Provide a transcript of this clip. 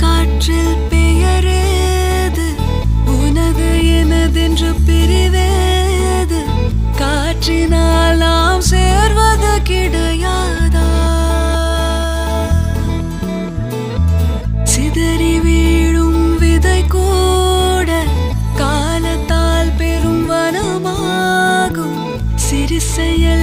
காற்றில் பெயரேது உனது எனதென்று பிரிவேது காற்றினால் நாம் சேர்வது கிடையாதா சிதறி வீழும் விதை கூட காலத்தால் பெரும் வனமாகும் சிறு செயல்